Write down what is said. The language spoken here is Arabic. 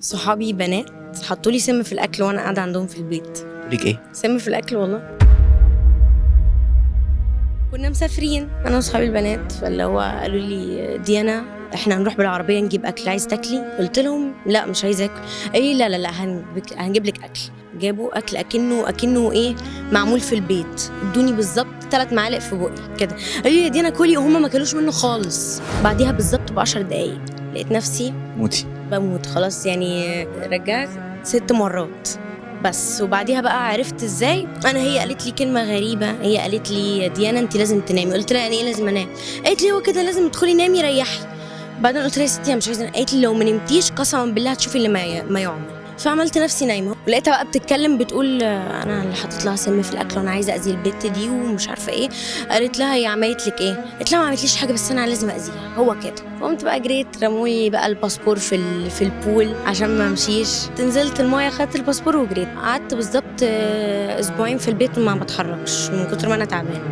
صحابي بنات حطوا لي سم في الاكل وانا قاعده عندهم في البيت. ليك ايه؟ سم في الاكل والله. كنا مسافرين انا وصحابي البنات، فاللي هو قالوا لي ديانا احنا هنروح بالعربيه نجيب اكل، عايز تاكلي؟ قلت لهم لا مش عايز اكل. ايه لا لا لا هنجيب لك اكل. جابوا اكل اكنه ايه معمول في البيت، ادوني بالظبط 3 معالق في بقي كده، قالوا لي يا ديانا كلي، وهم ما كلوش منه خالص. بعديها بالظبط ب10 دقايق لقيت نفسي موتي. بموت خلاص، يعني رجعت 6 مرات بس. وبعديها بقى عرفت ازاي هي قالت لي كلمه غريبه، هي قالت لي يا ديانا انت لازم تنامي. قلت لها يعني ايه لازم انام؟ قالت لي هو كده لازم تدخلي نامي ريحي. بعدين قلت لها يا ستي انا مش عايزه. قالت لي لو ما نمتيش قسما بالله هتشوفي اللي ما يعمل. فعملت نفسي نايمه، ولقيتها بقى بتتكلم بتقول انا اللي حطيت لها سم في الاكل وانا عايزه اذي البت دي ومش عارفه ايه. قالت لها هي عملت لك ايه؟ قالت لها ما عملتليش حاجه بس انا لازم اذيها، هو كده. قمت بقى جريت، رمولي بقى الباسبور في البول عشان ما امشيش. نزلت المايه خدت الباسبور وجريت. قعدت بالظبط اسبوعين في البيت ما بتحركش من كتر ما انا تعبانه.